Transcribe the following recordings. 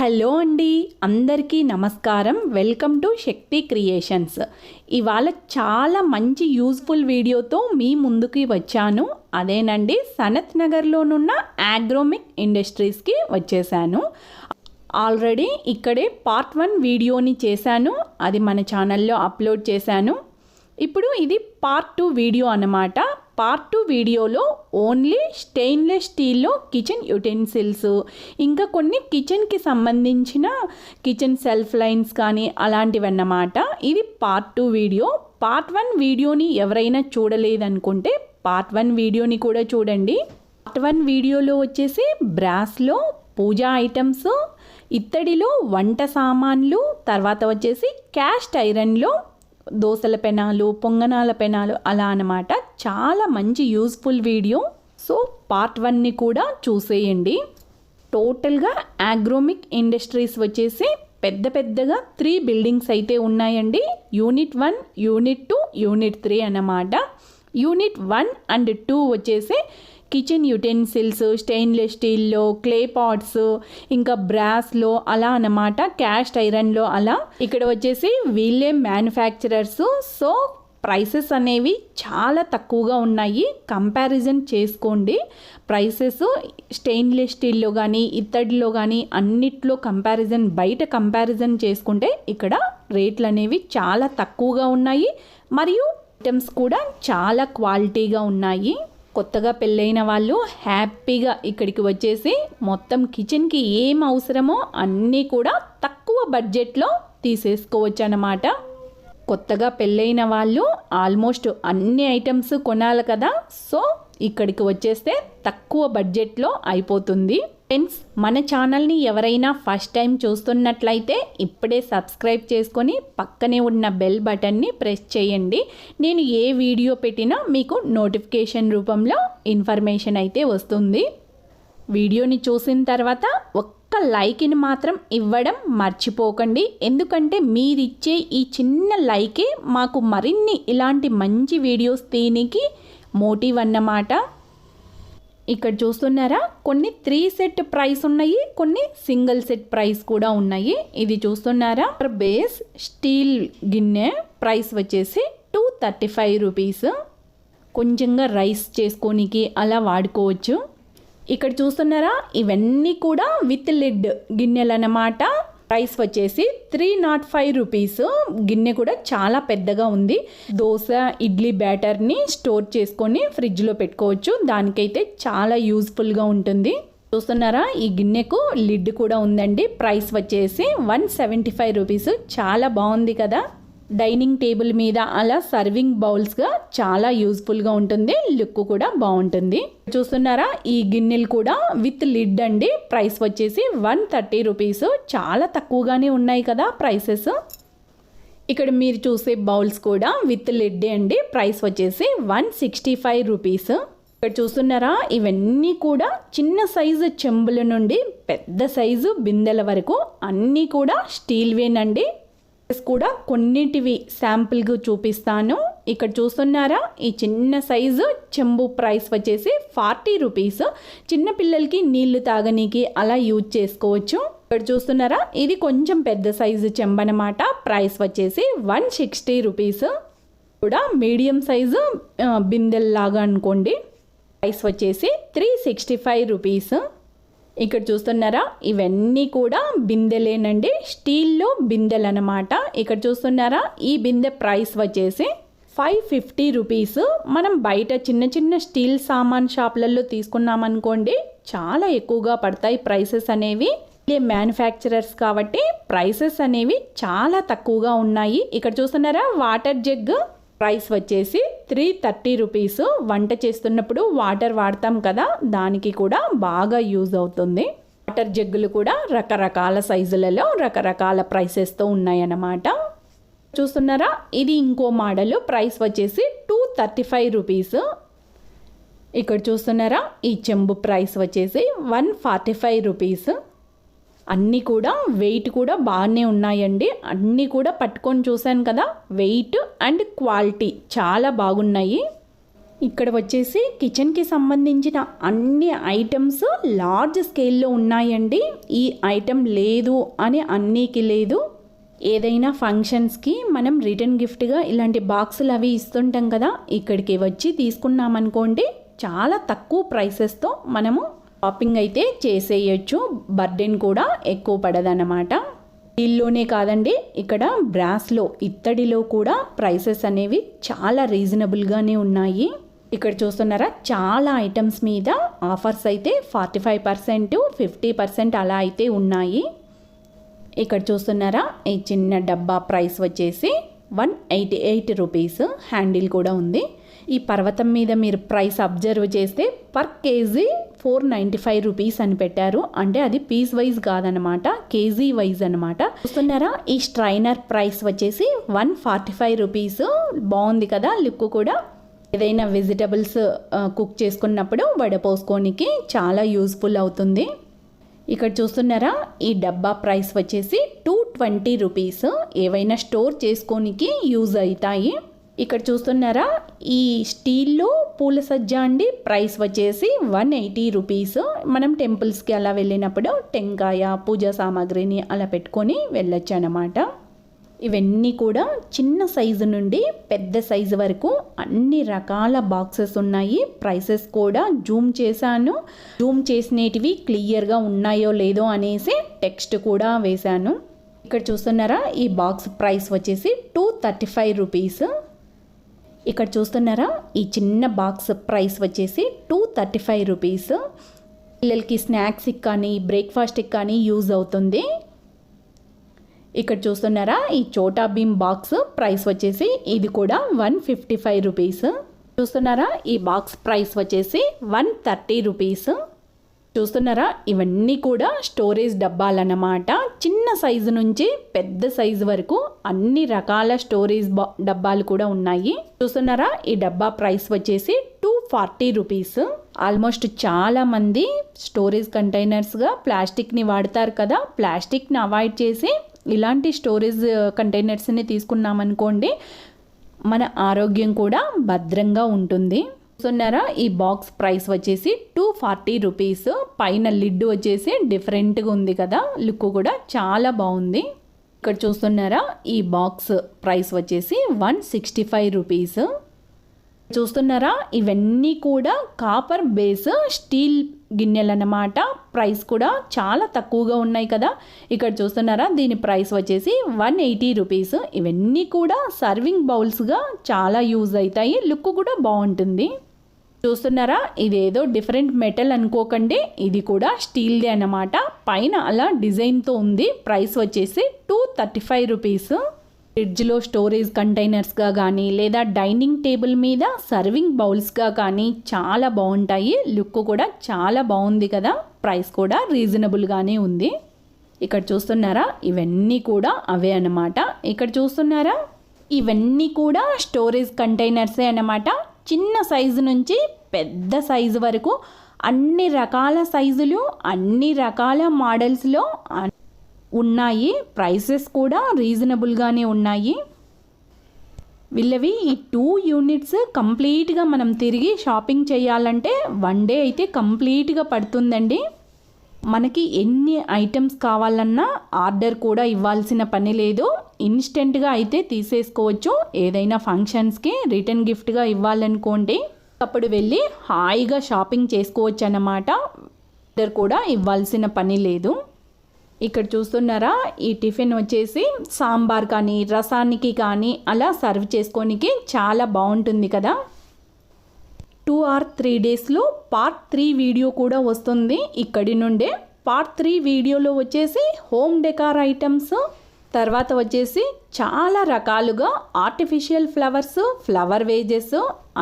Hello అండి, అందరికీ నమస్కారం. Welcome to Shakti creations. ఇవాళ చాలా మంచి యూజ్ఫుల్ వీడియోతో మీ ముందుకి వచ్చాను. అదేనండి, సనత్ నగర్లోనున్న ఆగ్రోమిక్ ఇండస్ట్రీస్కి వచ్చేసాను. ఆల్రెడీ ఇక్కడే పార్ట్ 1 వీడియోని చేశాను, అది మన ఛానల్లో అప్లోడ్ చేశాను. ఇప్పుడు ఇది పార్ట్ 2 వీడియో అన్నమాట. పార్ట్ 2 వీడియోలో ఓన్లీ స్టెయిన్లెస్ స్టీల్లో కిచెన్ యుటెన్సిల్స్, ఇంకా కొన్ని కిచెన్కి సంబంధించిన కిచెన్ సెల్ఫ్ లైన్స్ కానీ అలాంటివన్నమాట. ఇది పార్ట్ 2 వీడియో. పార్ట్ 1 వీడియోని ఎవరైనా చూడలేదనుకుంటే పార్ట్ 1 వీడియోని కూడా చూడండి. పార్ట్ 1 వీడియోలో వచ్చేసి బ్రాస్లో పూజా ఐటమ్స్, ఇత్తడిలో వంట సామాన్లు, తర్వాత వచ్చేసి క్యాస్ట్ ఐరన్లో దోసల పెనాలు, పొంగనాల పెనాలు అలా అన్నమాట. చాలా మంచి యూస్ఫుల్ వీడియో. సో పార్ట్ 1ని కూడా చూసేయండి. టోటల్గా ఆగ్రోమిక్ ఇండస్ట్రీస్ వచ్చేసి పెద్దగా 3 బిల్డింగ్స్ అయితే ఉన్నాయండి. యూనిట్ 1, యూనిట్ 2, యూనిట్ 3 అన్నమాట. యూనిట్ 1 అండ్ 2 వచ్చేసి కిచెన్ యుటెన్సిల్స్, స్టెయిన్లెస్ స్టీల్లో, క్లే పాట్స్, ఇంకా బ్రాస్లో అలా అన్నమాట, క్యాస్ట్ ఐరన్లో అలా. ఇక్కడ వచ్చేసి వీళ్ళే మ్యానుఫ్యాక్చరర్స్. సో ప్రైసెస్ అనేవి చాలా తక్కువగా ఉన్నాయి. కంపారిజన్ చేసుకోండి ప్రైసెస్. స్టెయిన్లెస్ స్టీల్లో కానీ ఇత్తడిలో కానీ అన్నిట్లో కంపారిజన్, బయట కంపారిజన్ చేసుకుంటే ఇక్కడ రేట్లు అనేవి చాలా తక్కువగా ఉన్నాయి. మరియు ఐటమ్స్ కూడా చాలా క్వాలిటీగా ఉన్నాయి. కొత్తగా పెళ్ళైన వాళ్ళు హ్యాపీగా ఇక్కడికి వచ్చేసి మొత్తం కిచెన్కి ఏం అవసరమో అన్నీ కూడా తక్కువ బడ్జెట్లో తీసేసుకోవచ్చు అన్నమాట. కొత్తగా పెళ్ళైన వాళ్ళు ఆల్మోస్ట్ అన్ని ఐటమ్స్ కొనాలి కదా. సో ఇక్కడికి వచ్చేస్తే తక్కువ బడ్జెట్లో అయిపోతుంది. ఫ్రెండ్స్, మన ఛానల్ని ఎవరైనా ఫస్ట్ టైం చూస్తున్నట్లయితే ఇప్పుడే సబ్స్క్రైబ్ చేసుకొని పక్కనే ఉన్న బెల్ బటన్ని ప్రెస్ చేయండి. నేను ఏ వీడియో పెట్టినా మీకు నోటిఫికేషన్ రూపంలో ఇన్ఫర్మేషన్ అయితే వస్తుంది. వీడియోని చూసిన తర్వాత ఒక్క లైక్ని మాత్రం ఇవ్వడం మర్చిపోకండి. ఎందుకంటే మీరిచ్చే ఈ చిన్న లైకే మాకు మరిన్ని ఇలాంటి మంచి వీడియోస్ తీయనికి మోటివ్ అన్నమాట. ఇక్కడ చూస్తున్నారా, కొన్ని 3 సెట్ ప్రైస్ ఉన్నాయి, కొన్ని సింగిల్ సెట్ ప్రైస్ కూడా ఉన్నాయి. ఇది చూస్తున్నారా, బేస్ స్టీల్ గిన్నె ప్రైస్ వచ్చేసి 235 రూపీస్. కొంచెంగా రైస్ చేసుకోనికి అలా వాడుకోవచ్చు. ఇక్కడ చూస్తున్నారా, ఇవన్నీ కూడా విత్ లిడ్ గిన్నెలు అన్నమాట. ప్రైస్ వచ్చేసి 305 రూపీస్. గిన్నె కూడా చాలా పెద్దగా ఉంది. దోశ, ఇడ్లీ బ్యాటర్ని స్టోర్ చేసుకొని ఫ్రిడ్జ్లో పెట్టుకోవచ్చు. దానికైతే చాలా యూజ్ఫుల్గా ఉంటుంది. చూస్తున్నారా, ఈ గిన్నెకు లిడ్ కూడా ఉందండి. ప్రైస్ వచ్చేసి 175 రూపీస్. చాలా బాగుంది కదా. డైనింగ్ టేబుల్ మీద అలా సర్వింగ్ బౌల్స్గా చాలా యూజ్ఫుల్గా ఉంటుంది. లుక్ కూడా బాగుంటుంది. చూస్తున్నారా, ఈ గిన్నెలు కూడా విత్ లిడ్ అండి. ప్రైస్ వచ్చేసి 130 రూపీస్. చాలా తక్కువగానే ఉన్నాయి కదా ప్రైసెస్. ఇక్కడ మీరు చూసే బౌల్స్ కూడా విత్ లిడ్ అండి. ప్రైస్ వచ్చేసి 165 రూపీస్. ఇక్కడ చూస్తున్నారా, ఇవన్నీ కూడా చిన్న సైజు చెంబుల నుండి పెద్ద సైజు బిందెల వరకు అన్నీ కూడా స్టీల్వేనండి. కూడా కొన్నిటివి శాంపుల్గా చూపిస్తాను. ఇక్కడ చూస్తున్నారా, ఈ చిన్న సైజు చెంబు ప్రైస్ వచ్చేసి 40 రూపీస్. చిన్నపిల్లలకి నీళ్లు తాగనీకి అలా యూజ్ చేసుకోవచ్చు. ఇక్కడ చూస్తున్నారా, ఇది కొంచెం పెద్ద సైజు చెంబు అన్నమాట. ప్రైస్ వచ్చేసి 160 రూపీస్. కూడా మీడియం సైజు బిందెల్లాగా అనుకోండి. ప్రైస్ వచ్చేసి 365 రూపీస్. ఇక్కడ చూస్తున్నారా, ఇవన్నీ కూడా బిందెలేనండి. స్టీల్లో బిందెలు అన్నమాట. ఇక్కడ చూస్తున్నారా, ఈ బిందె ప్రైస్ వచ్చేసి 550 రూపీస్. మనం బయట చిన్న స్టీల్ సామాన్ షాప్లలో తీసుకున్నామనుకోండి, చాలా ఎక్కువగా పడతాయి ప్రైసెస్ అనేవి. మ్యానుఫ్యాక్చరర్స్ కాబట్టి ప్రైసెస్ అనేవి చాలా తక్కువగా ఉన్నాయి. ఇక్కడ చూస్తున్నారా, వాటర్ జగ్ ప్రైస్ వచ్చేసి 330 రూపీస్. వంట చేస్తున్నప్పుడు వాటర్ వాడతాం కదా, దానికి కూడా బాగా యూజ్ అవుతుంది. వాటర్ జగ్గులు కూడా రకరకాల సైజులలో రకరకాల ప్రైసెస్తో ఉన్నాయన్నమాట. చూస్తున్నారా, ఇది ఇంకో మోడల్. ప్రైస్ వచ్చేసి 235 రూపీస్. ఇక్కడ చూస్తున్నారా, ఈ చెంబు ప్రైస్ వచ్చేసి 145 రూపీస్. అన్నీ కూడా వెయిట్ కూడా బాగానే ఉన్నాయండి. అన్నీ కూడా పట్టుకొని చూశాను కదా, వెయిట్ అండ్ క్వాలిటీ చాలా బాగున్నాయి. ఇక్కడ వచ్చేసి కిచెన్కి సంబంధించిన అన్ని ఐటమ్స్ లార్జ్ స్కేల్లో ఉన్నాయండి. ఈ ఐటమ్ లేదు అని అన్నీకి లేదు. ఏదైనా ఫంక్షన్స్కి మనం రిటర్న్ గిఫ్ట్గా ఇలాంటి బాక్సులు అవి ఇస్తుంటాం కదా, ఇక్కడికి వచ్చి తీసుకున్నామనుకోండి చాలా తక్కువ ప్రైసెస్తో మనము షాపింగ్ అయితే చేసేయచ్చు. బర్డెన్ కూడా ఎక్కువ పడదన్నమాట. స్టీల్లోనే కాదండి, ఇక్కడ బ్రాస్లో ఇత్తడిలో కూడా ప్రైసెస్ అనేవి చాలా రీజనబుల్గానే ఉన్నాయి. ఇక్కడ చూస్తున్నారా చాలా ఐటమ్స్ మీద ఆఫర్స్ అయితే 45%, 50% అలా అయితే ఉన్నాయి. ఇక్కడ చూస్తున్నారా ఈ చిన్న డబ్బా ప్రైస్ వచ్చేసి 188 రూపీస్. హ్యాండిల్ కూడా ఉంది. ఈ పర్వతం మీద మీరు ప్రైస్ అబ్జర్వ్ చేస్తే పర్ కేజీ 495 రూపీస్ అని పెట్టారు. అంటే అది పీస్ వైజ్ కాదనమాట, కేజీ వైజ్ అనమాట. చూస్తున్నారా ఈ స్ట్రైనర్ ప్రైస్ వచ్చేసి 145 రూపీస్. బాగుంది కదా లుక్ కూడా. ఏదైనా వెజిటబుల్స్ కుక్ చేసుకున్నప్పుడు వడపోసుకోనికి చాలా యూస్ఫుల్ అవుతుంది. ఇక్కడ చూస్తున్నారా ఈ డబ్బా ప్రైస్ వచ్చేసి 220 రూపీస్. ఏవైనా స్టోర్ చేసుకోనికి యూజ్ అవుతాయి. ఇక్కడ చూస్తున్నారా ఈ స్టీల్లో పూల సజ్జ అండి, ప్రైస్ వచ్చేసి 180 రూపీస్. మనం టెంపుల్స్కి అలా వెళ్ళినప్పుడు టెంకాయ పూజా సామాగ్రిని అలా పెట్టుకొని వెళ్ళొచ్చు అన్నమాట. ఇవన్నీ కూడా చిన్న సైజు నుండి పెద్ద సైజు వరకు అన్ని రకాల బాక్సెస్ ఉన్నాయి. ప్రైసెస్ కూడా జూమ్ చేశాను. జూమ్ చేసినటివి క్లియర్గా ఉన్నాయో లేదో అనేసి టెక్స్ట్ కూడా వేశాను. ఇక్కడ చూస్తున్నారా ఈ బాక్స్ ప్రైస్ వచ్చేసి 235 రూపీస్. ఇక్కడ చూస్తున్నారా ఈ చిన్న బాక్స్ ప్రైస్ వచ్చేసి 235 రూపీస్. పిల్లలకి స్నాక్స్కి కానీ బ్రేక్ఫాస్ట్కి కానీ యూజ్ అవుతుంది. ఇక్కడ చూస్తున్నారా ఈ చోటా భీమ్ బాక్స్ ప్రైస్ వచ్చేసి ఇది కూడా 155 రూపీస్. చూస్తున్నారా ఈ బాక్స్ ప్రైస్ వచ్చేసి 130 రూపీస్. చూస్తున్నారా ఇవన్నీ కూడా స్టోరేజ్ డబ్బాలన్నమాట. చిన్న సైజు నుంచి పెద్ద సైజు వరకు అన్ని రకాల స్టోరేజ్ డబ్బాలు కూడా ఉన్నాయి. చూస్తున్నారా ఈ డబ్బా ప్రైస్ వచ్చేసి 240 రూపీస్. ఆల్మోస్ట్ చాలా మంది స్టోరేజ్ కంటైనర్స్గా ప్లాస్టిక్ని వాడతారు కదా, ప్లాస్టిక్ని అవాయిడ్ చేసి ఇలాంటి స్టోరేజ్ కంటైనర్స్ని తీసుకున్నామనుకోండి మన ఆరోగ్యం కూడా భద్రంగా ఉంటుంది. చూస్తున్నారా ఈ బాక్స్ ప్రైస్ వచ్చేసి 240 రూపీస్. పైన లిడ్ వచ్చేసి డిఫరెంట్గా ఉంది కదా, లుక్ కూడా చాలా బాగుంది. ఇక్కడ చూస్తున్నారా ఈ బాక్స్ ప్రైస్ వచ్చేసి 165 రూపీస్. చూస్తున్నారా ఇవన్నీ కూడా కాపర్ బేస్ స్టీల్ గిన్నెలు అన్నమాట. ప్రైస్ కూడా చాలా తక్కువగా ఉన్నాయి కదా. ఇక్కడ చూస్తున్నారా దీని ప్రైస్ వచ్చేసి 180 రూపీస్. ఇవన్నీ కూడా సర్వింగ్ బౌల్స్గా చాలా యూజ్ అవుతాయి. లుక్ కూడా బాగుంటుంది. చూస్తున్నారా ఇదేదో డిఫరెంట్ మెటల్ అనుకోకండి, ఇది కూడా స్టీల్దే అన్నమాట. పైన అలా డిజైన్తో ఉంది. ప్రైస్ వచ్చేసి 235 రూపీస్. ఫ్రిడ్జ్లో స్టోరేజ్ కంటైనర్స్గా కానీ లేదా డైనింగ్ టేబుల్ మీద సర్వింగ్ బౌల్స్గా కానీ చాలా బాగుంటాయి. లుక్ కూడా చాలా బాగుంది కదా. ప్రైస్ కూడా రీజనబుల్గానే ఉంది. ఇక్కడ చూస్తున్నారా ఇవన్నీ కూడా అవే అన్నమాట. ఇక్కడ చూస్తున్నారా ఇవన్నీ కూడా స్టోరేజ్ కంటైనర్సే అన్నమాట. చిన్న సైజు నుంచి పెద్ద సైజు వరకు అన్ని రకాల సైజులు అన్ని రకాల మోడల్స్లో ఉన్నాయి. ప్రైసెస్ కూడా రీజనబుల్గానే ఉన్నాయి. వీళ్ళవి ఈ 2 యూనిట్స్ కంప్లీట్గా మనం తిరిగి షాపింగ్ చేయాలంటే 1 డే అయితే కంప్లీట్గా పడుతుందండి. మనకి ఎన్ని ఐటమ్స్ కావాలన్నా ఆర్డర్ కూడా ఇవ్వాల్సిన పని లేదు. ఇన్స్టెంట్గా అయితే తీసేసుకోవచ్చు. ఏదైనా ఫంక్షన్స్కి రిటర్న్ గిఫ్ట్గా ఇవ్వాలనుకోండి అప్పుడు వెళ్ళి హాయిగా షాపింగ్ చేసుకోవచ్చు అన్నమాట. ఆర్డర్ కూడా ఇవ్వాల్సిన పని లేదు. ఇక్కడ చూస్తున్నారా ఈ టిఫిన్ వచ్చేసి సాంబార్ కానీ రసానికి కానీ అలా సర్వ్ చేసుకోనికి చాలా బాగుంటుంది కదా. 2 or 3 డేస్లో పార్ట్ 3 వీడియో కూడా వస్తుంది ఇక్కడి నుండే. పార్ట్ 3 వీడియోలో వచ్చేసి హోమ్ డెకార్ ఐటమ్స్, తర్వాత వచ్చేసి చాలా రకాలుగా ఆర్టిఫిషియల్ ఫ్లవర్స్, ఫ్లవర్ వేజెస్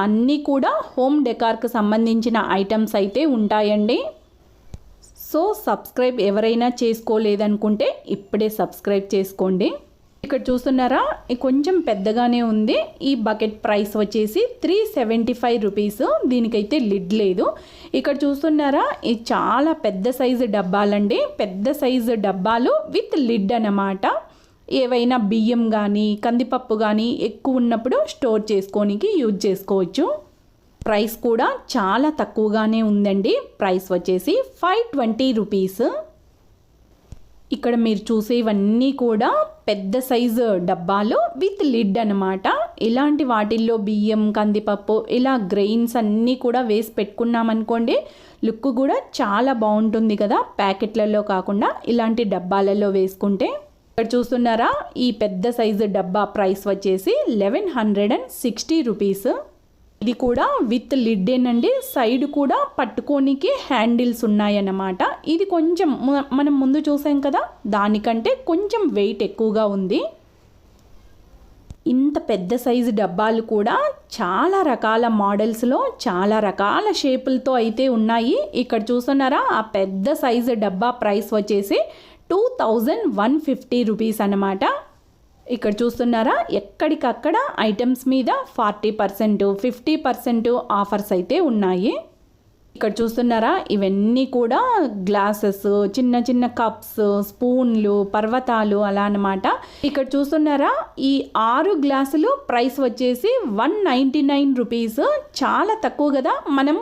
అన్నీ కూడా హోమ్ డెకార్కి సంబంధించిన ఐటమ్స్ అయితే ఉంటాయండి. సో సబ్స్క్రైబ్ ఎవరైనా చేసుకోలేదనుకుంటే ఇప్పుడే సబ్స్క్రైబ్ చేసుకోండి. ఇక్కడ చూస్తున్నారా కొంచెం పెద్దగానే ఉంది. ఈ బకెట్ ప్రైస్ వచ్చేసి 375 రూపీస్. దీనికైతే లిడ్ లేదు. ఇక్కడ చూస్తున్నారా ఇది చాలా పెద్ద సైజు డబ్బాలండి. పెద్ద సైజు డబ్బాలు విత్ లిడ్ అన్నమాట. ఏవైనా బియ్యం కానీ కందిపప్పు కానీ ఎక్కువ ఉన్నప్పుడు స్టోర్ చేసుకోనికి యూజ్ చేసుకోవచ్చు. ప్రైస్ కూడా చాలా తక్కువగానే ఉందండి. ప్రైస్ వచ్చేసి 520 రూపీస్. ఇక్కడ మీరు చూసేవన్నీ కూడా పెద్ద సైజు డబ్బాలు విత్ లిడ్ అనమాట. ఇలాంటి వాటిల్లో బియ్యం, కందిపప్పు ఇలా గ్రెయిన్స్ అన్నీ కూడా వేసి పెట్టుకున్నామనుకోండి, లుక్ కూడా చాలా బాగుంటుంది కదా. ప్యాకెట్లలో కాకుండా ఇలాంటి డబ్బాలలో వేసుకుంటే. ఇక్కడ చూస్తున్నారా, ఈ పెద్ద సైజు డబ్బా ప్రైస్ వచ్చేసి 1160 రూపీస్. ఇది కూడా విత్ లిడ్డేనండి. సైడ్ కూడా పట్టుకోనికి హ్యాండిల్స్ ఉన్నాయన్నమాట. ఇది కొంచెం మనం ముందు చూసాం కదా, దానికంటే కొంచెం వెయిట్ ఎక్కువగా ఉంది. ఇంత పెద్ద సైజు డబ్బాలు కూడా చాలా రకాల మోడల్స్లో చాలా రకాల షేపులతో అయితే ఉన్నాయి. ఇక్కడ చూస్తున్నారా, ఆ పెద్ద సైజు డబ్బా ప్రైస్ వచ్చేసి 2150 రూపీస్ అన్నమాట. ఇక్కడ చూస్తున్నారా, ఎక్కడికక్కడ ఐటమ్స్ మీద 40%, 50% ఆఫర్స్ అయితే ఉన్నాయి. ఇక్కడ చూస్తున్నారా, ఇవన్నీ కూడా గ్లాసెస్, చిన్న చిన్న కప్స్, స్పూన్లు, పర్వతాలు అలా అన్నమాట. ఇక్కడ చూస్తున్నారా, ఈ 6 గ్లాసులు ప్రైస్ వచ్చేసి 199 రూపీస్. చాలా తక్కువ కదా. మనం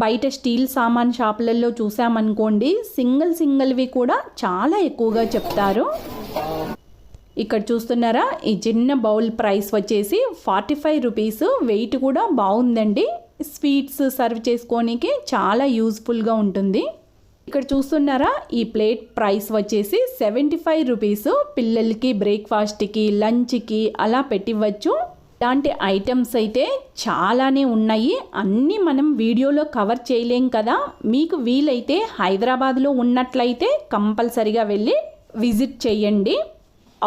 బయట స్టీల్ సామాన్ షాపులలో చూసామనుకోండి, సింగిల్వి కూడా చాలా ఎక్కువగా చెప్తారు. ఇక్కడ చూస్తున్నారా, ఈ చిన్న బౌల్ ప్రైస్ వచ్చేసి 45 రూపీస్. వెయిట్ కూడా బాగుందండి. స్వీట్స్ సర్వ్ చేసుకోనికి చాలా యూజ్ఫుల్గా ఉంటుంది. ఇక్కడ చూస్తున్నారా, ఈ ప్లేట్ ప్రైస్ వచ్చేసి 75 రూపీస్. పిల్లలకి బ్రేక్ఫాస్ట్కి, లంచ్కి అలా పెట్టివ్వచ్చు. ఇలాంటి ఐటమ్స్ అయితే చాలానే ఉన్నాయి. అన్నీ మనం వీడియోలో కవర్ చేయలేం కదా. మీకు వీలైతే హైదరాబాద్లో ఉన్నట్లయితే కంపల్సరిగా వెళ్ళి విజిట్ చేయండి.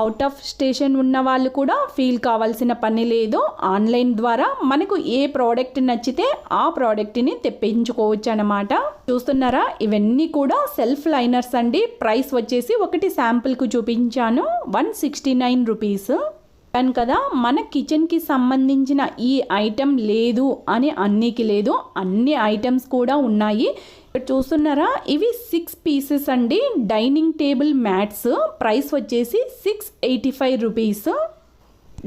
అవుట్ ఆఫ్ స్టేషన్ ఉన్న వాళ్ళు కూడా ఫీల్ కావాల్సిన పని లేదు. ఆన్లైన్ ద్వారా మనకు ఏ ప్రోడక్ట్ నచ్చితే ఆ ప్రోడక్ట్ని తెప్పించుకోవచ్చు అన్నమాట. చూస్తున్నారా, ఇవన్నీ కూడా సెల్ఫ్ లైనర్స్ అండి. ప్రైస్ వచ్చేసి ఒకటి శాంపుల్కు చూపించాను, 169 రూపీస్. కదా, మన కిచెన్కి సంబంధించిన ఈ ఐటెం లేదు అని అన్నికి లేదు, అన్ని ఐటమ్స్ కూడా ఉన్నాయి. చూస్తున్నారా, ఇవి 6 పీసెస్ అండి. డైనింగ్ టేబుల్ మ్యాట్స్ ప్రైస్ వచ్చేసి 685 రూపీస్.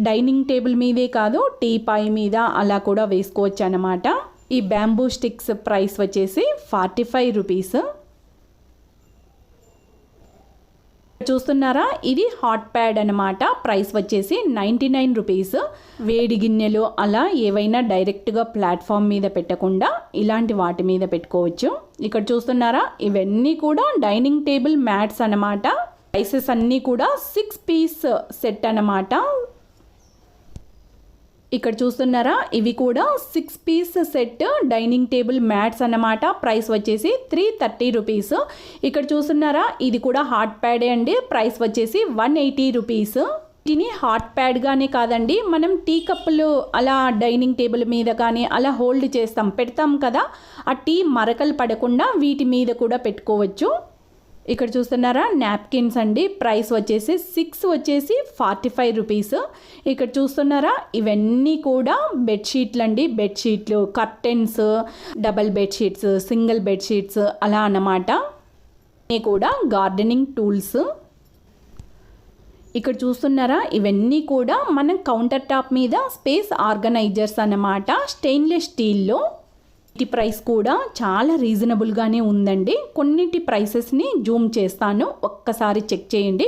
డైనింగ్ టేబుల్ మీదే కాదు, టీపాయ్ మీద అలా కూడా వేసుకోవచ్చు అన్నమాట. ఈ బ్యాంబూ స్టిక్స్ ప్రైస్ వచ్చేసి 45 రూపీస్. చూస్తున్నారా, ఇది హాట్ ప్యాడ్ అనమాట. ప్రైస్ వచ్చేసి 99 రూపీస్. వేడి గిన్నెలు అలా ఏవైనా డైరెక్ట్గా ప్లాట్ఫామ్ మీద పెట్టకుండా ఇలాంటి వాటి మీద పెట్టుకోవచ్చు. ఇక్కడ చూస్తున్నారా, ఇవన్నీ కూడా డైనింగ్ టేబుల్ మ్యాట్స్ అనమాట. ప్రైసెస్ అన్నీ కూడా 6 పీస్ సెట్ అనమాట. ఇక్కడ చూస్తున్నారా, ఇవి కూడా 6 piece set dining table mats అన్నమాట. ప్రైస్ వచ్చేసి 330 రూపీస్. ఇక్కడ చూస్తున్నారా, ఇది కూడా హాట్ ప్యాడే అండి. ప్రైస్ వచ్చేసి 180 రూపీస్. దీని హాట్ ప్యాడ్గానే కాదండి, మనం టీ కప్పులు అలా డైనింగ్ టేబుల్ మీద కానీ అలా హోల్డ్ పెడతాం కదా, ఆ టీ మరకలు పడకుండా వీటి మీద కూడా పెట్టుకోవచ్చు. ఇక్కడ చూస్తున్నారా, నాప్కిన్స్ అండి. ప్రైస్ వచ్చేసి 6 వచ్చేసి 45 రూపీస్. ఇక్కడ చూస్తున్నారా, ఇవన్నీ కూడా బెడ్షీట్లు అండి. బెడ్షీట్లు, curtains, double bedsheets, single bedsheets అలా అన్నమాట. ఇవి కూడా గార్డెనింగ్ టూల్స్. ఇక్కడ చూస్తున్నారా, ఇవన్నీ కూడా మనం కౌంటర్ టాప్ మీద స్పేస్ ఆర్గనైజర్స్ అన్నమాట. స్టెయిన్లెస్ స్టీల్లో. వీటి ప్రైస్ కూడా చాలా రీజనబుల్గానే ఉందండి. కొన్నిటి ప్రైసెస్ని జూమ్ చేస్తాను, ఒక్కసారి చెక్ చేయండి.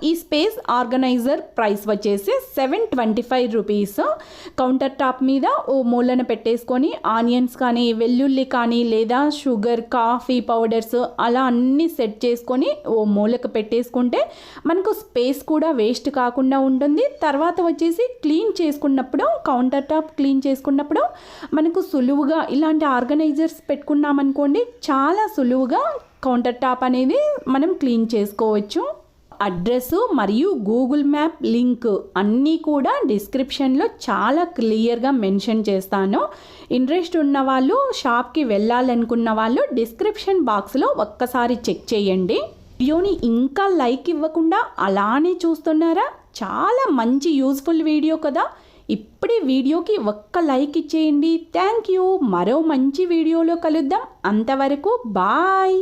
ఈ స్పేస్ ఆర్గనైజర్ ప్రైస్ వచ్చేసి 725 రూపీస్. కౌంటర్ టాప్ మీద ఓ మూలన పెట్టేసుకొని ఆనియన్స్ కానీ, వెల్లుల్లి కానీ, లేదా షుగర్, కాఫీ పౌడర్స్ అలా అన్నీ సెట్ చేసుకొని ఓ మూలకు పెట్టేసుకుంటే మనకు స్పేస్ కూడా వేస్ట్ కాకుండా ఉంటుంది. తర్వాత వచ్చేసి క్లీన్ చేసుకున్నప్పుడు, కౌంటర్ టాప్ క్లీన్ చేసుకున్నప్పుడు మనకు సులువుగా ఇలాంటి ఆర్గనైజర్స్ పెట్టుకున్నామనుకోండి, చాలా సులువుగా కౌంటర్ టాప్ అనేది మనం క్లీన్ చేసుకోవచ్చు. అడ్రస్ మరియు గూగుల్ మ్యాప్ లింక్ అన్నీ కూడా డిస్క్రిప్షన్లో చాలా క్లియర్గా మెన్షన్ చేస్తాను. ఇంట్రెస్ట్ ఉన్న వాళ్ళు, షాప్కి వెళ్ళాలనుకున్న వాళ్ళు డిస్క్రిప్షన్ బాక్స్లో ఒక్కసారి చెక్ చేయండి. వీడియోని ఇంకా లైక్ ఇవ్వకుండా అలానే చూస్తున్నారా? చాలా మంచి యూస్ఫుల్ వీడియో కదా. ఇప్పుడే వీడియోకి ఒక్క లైక్ ఇచ్చేయండి. Thank you. మరో మంచి వీడియోలో కలుద్దాం. అంతవరకు బాయ్.